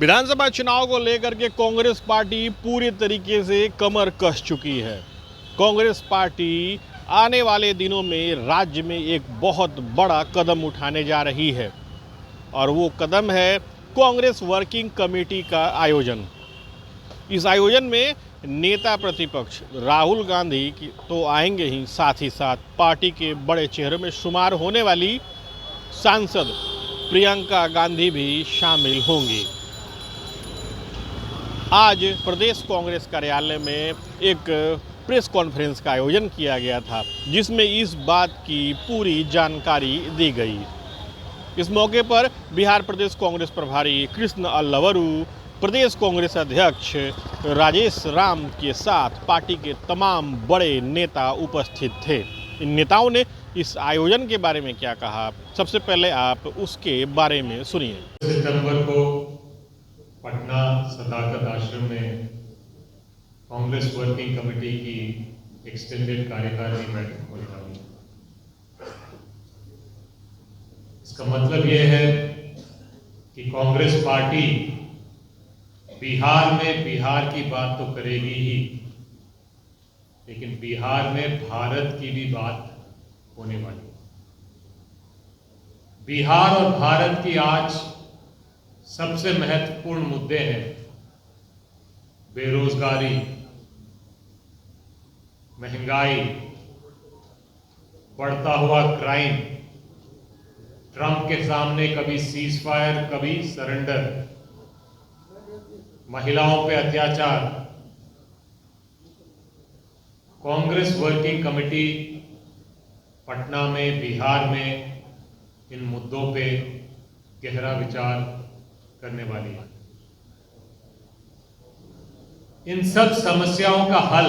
विधानसभा चुनाव को लेकर के कांग्रेस पार्टी पूरी तरीके से कमर कस चुकी है। कांग्रेस पार्टी आने वाले दिनों में राज्य में एक बहुत बड़ा कदम उठाने जा रही है और वो कदम है कांग्रेस वर्किंग कमेटी का आयोजन। इस आयोजन में नेता प्रतिपक्ष राहुल गांधी तो आएंगे ही, साथ पार्टी के बड़े चेहरों में शुमार होने वाली सांसद प्रियंका गांधी भी शामिल होंगी। आज प्रदेश कांग्रेस कार्यालय में एक प्रेस कॉन्फ्रेंस का आयोजन किया गया था, जिसमें इस बात की पूरी जानकारी दी गई। इस मौके पर बिहार प्रदेश कांग्रेस प्रभारी कृष्ण अल्लवरू, प्रदेश कांग्रेस अध्यक्ष राजेश राम के साथ पार्टी के तमाम बड़े नेता उपस्थित थे। इन नेताओं ने इस आयोजन के बारे में क्या कहा, सबसे पहले आप उसके बारे में सुनिए। सितंबर को पटना सदाकत आश्रम में कांग्रेस वर्किंग कमेटी की एक्सटेंडेड कार्यकारिणी बैठक होने वाली है। इसका मतलब यह है कि कांग्रेस पार्टी बिहार में बिहार की बात तो करेगी ही, लेकिन बिहार में भारत की भी बात होने वाली है। बिहार और भारत की आज सबसे महत्वपूर्ण मुद्दे हैं बेरोजगारी, महंगाई, बढ़ता हुआ क्राइम, ट्रंप के सामने कभी सीज फायर कभी सरेंडर, महिलाओं पे अत्याचार। कांग्रेस वर्किंग कमेटी पटना में, बिहार में इन मुद्दों पे गहरा विचार करने वाली है। इन सब समस्याओं का हल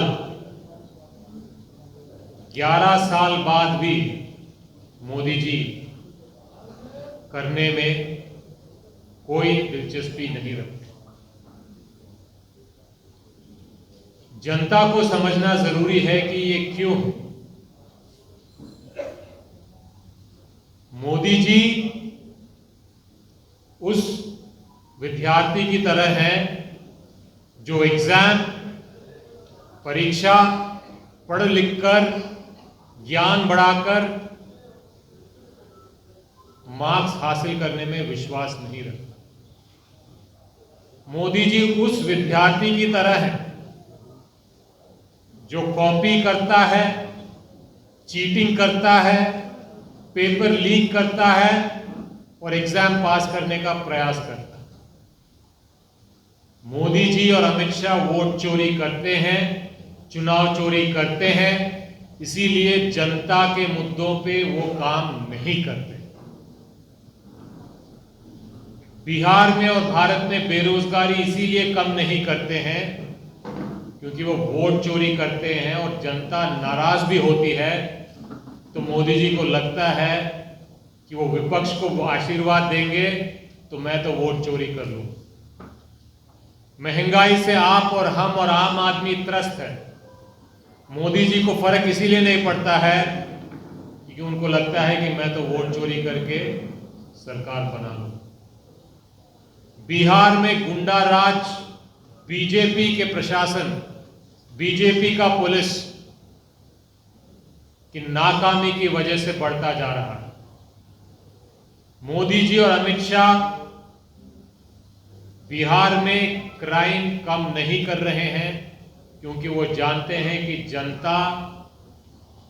11 साल बाद भी मोदी जी करने में कोई दिलचस्पी नहीं रखते। जनता को समझना जरूरी है कि ये क्यों है। मोदी जी उस विद्यार्थी की तरह हैं जो एग्जाम, परीक्षा पढ़ लिख कर, ज्ञान बढ़ाकर मार्क्स हासिल करने में विश्वास नहीं रखता। मोदी जी उस विद्यार्थी की तरह है जो कॉपी करता है, चीटिंग करता है, पेपर लीक करता है और एग्जाम पास करने का प्रयास करता है। मोदी जी और अमित शाह वोट चोरी करते हैं, चुनाव चोरी करते हैं, इसीलिए जनता के मुद्दों पे वो काम नहीं करते। बिहार में और भारत में बेरोजगारी इसीलिए कम नहीं करते हैं क्योंकि वो वोट चोरी करते हैं और जनता नाराज भी होती है, तो मोदी जी को लगता है कि वो विपक्ष को आशीर्वाद देंगे तो मैं तो वोट चोरी कर लूं। महंगाई से आप और हम और आम आदमी त्रस्त है। मोदी जी को फर्क इसीलिए नहीं पड़ता है क्योंकि उनको लगता है कि मैं तो वोट चोरी करके सरकार बना लूं। बिहार में गुंडा राज, बीजेपी के प्रशासन, बीजेपी का पुलिस की नाकामी की वजह से बढ़ता जा रहा है। मोदी जी और अमित शाह बिहार में क्राइम कम नहीं कर रहे हैं क्योंकि वो जानते हैं कि जनता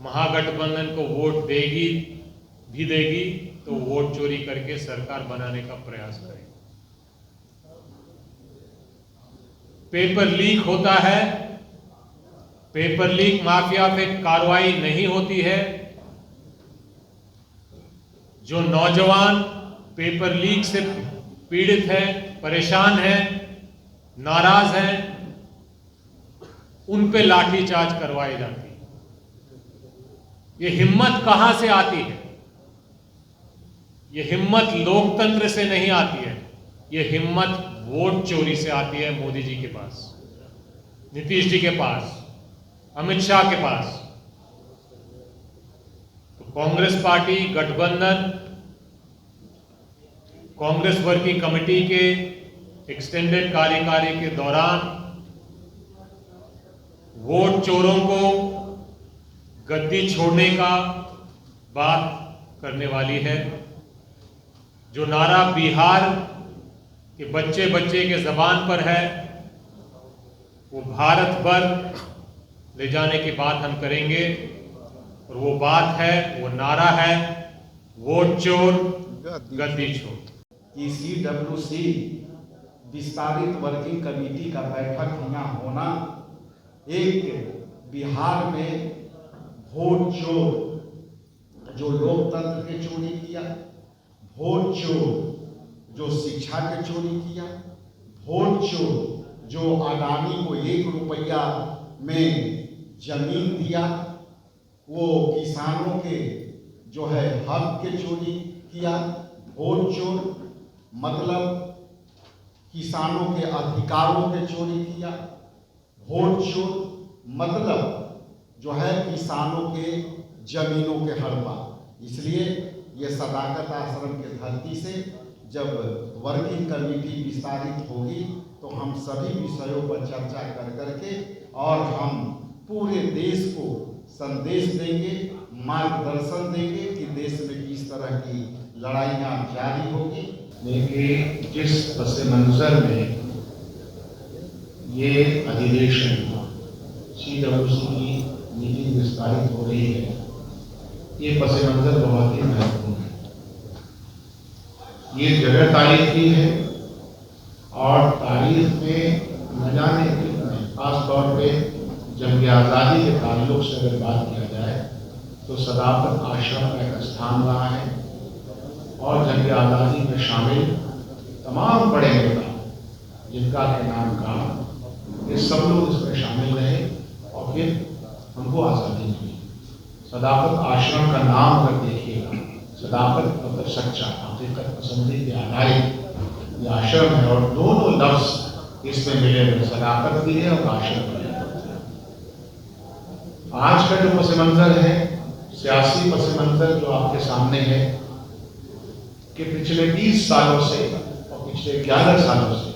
महागठबंधन को वोट देगी तो वोट चोरी करके सरकार बनाने का प्रयास करेगी। पेपर लीक होता है, पेपर लीक माफिया पे कार्रवाई नहीं होती है। जो नौजवान पेपर लीक से पीड़ित हैं, परेशान हैं, नाराज हैं, उन पे लाठीचार्ज करवाई जाती है। ये हिम्मत कहां से आती है? ये हिम्मत लोकतंत्र से नहीं आती है, ये हिम्मत वोट चोरी से आती है। मोदी जी के पास, नीतीश जी के पास, अमित शाह के पास। तो कांग्रेस पार्टी गठबंधन कांग्रेस वर्किंग कमेटी के एक्सटेंडेड कार्यकाल के दौरान वोट चोरों को गद्दी छोड़ने का बात करने वाली है। जो नारा बिहार के बच्चे बच्चे के जबान पर है, वो भारत भर ले जाने की बात हम करेंगे। और वो बात है, वो नारा है, वोट चोर गद्दी छोड़। कि CWC विस्तारित वर्किंग कमेटी का बैठक यहाँ होना एक बिहार में वोट चोर जो लोकतंत्र के चोरी किया, वोट चोर जो शिक्षा के चोरी किया, वोट चोर जो अडानी को 1 रुपया में जमीन दिया, वो किसानों के जो है हक के चोरी किया। वोट चोर मतलब किसानों के अधिकारों के चोरी किया। वोट चोर मतलब जो है किसानों के जमीनों के हड़पा। इसलिए ये सदाकत आश्रम के धरती से जब वर्किंग कमेटी विस्तारित होगी तो हम सभी विषयों पर चर्चा कर करके और हम पूरे देश को संदेश देंगे, मार्गदर्शन देंगे कि देश में किस तरह की लड़ाइयाँ जारी होगी। देखिए, जिस पस मंजर में ये अधिवेशन CWC की मीटिंग विस्तारित हो रही है, ये पस मंजर बहुत ही महत्वपूर्ण है। ये जगह तारीख की है और तारीख में न जाने कितने, खास तौर पे जंग आज़ादी के ताल्लुक से अगर बात किया जाए तो सदाकत आश्रम का एक स्थान रहा है और जंग आज़ादी में शामिल तमाम बड़े नेता जिनका के नाम का, ये सब लोग इसमें शामिल रहे और फिर हमको आज़ादी मिली। सदाकत आश्रम का नाम अगर देखिएगा, सदाकत मतलब सच्चा, हकीकत पसंदी के आधारित ये आश्रम है और दोनों लफ्ज इसमें मिले हुए, सदाकत भी है और आश्रम भी है। आज का जो पस मंजर है, सियासी पस मंजर जो आपके सामने है कि पिछले 20 सालों से और पिछले 11 सालों से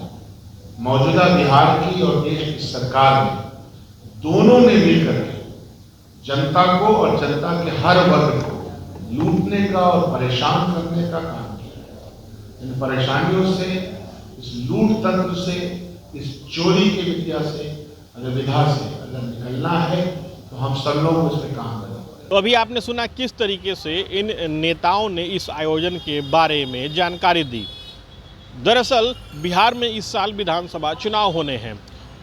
मौजूदा बिहार की और देश की सरकार ने दोनों ने मिलकर के जनता को और जनता के हर वर्ग को लूटने का और परेशान करने का काम किया। इन परेशानियों से, इस लूट तंत्र से, इस चोरी की विद्या से, विधा से अगर निकलना है तो हम सब लोग उस पर काम करें। तो अभी आपने सुना किस तरीके से इन नेताओं ने इस आयोजन के बारे में जानकारी दी। दरअसल बिहार में इस साल विधानसभा चुनाव होने हैं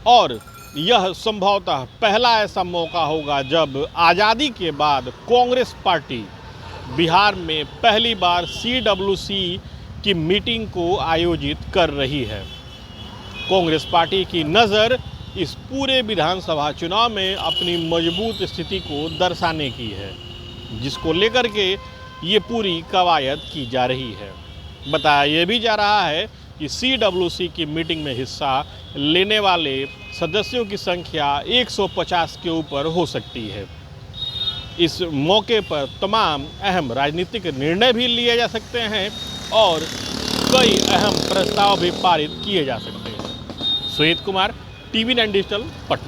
और यह संभवतः पहला ऐसा मौका होगा जब आज़ादी के बाद कांग्रेस पार्टी बिहार में पहली बार CWC की मीटिंग को आयोजित कर रही है। कांग्रेस पार्टी की नज़र इस पूरे विधानसभा चुनाव में अपनी मजबूत स्थिति को दर्शाने की है, जिसको लेकर के ये पूरी कवायद की जा रही है। बताया ये भी जा रहा है कि CWC की मीटिंग में हिस्सा लेने वाले सदस्यों की संख्या 150 के ऊपर हो सकती है। इस मौके पर तमाम अहम राजनीतिक निर्णय भी लिए जा सकते हैं और कई अहम प्रस्ताव भी पारित किए जा सकते हैं। सुहेद कुमार, TV9 डिजिटल, पटना।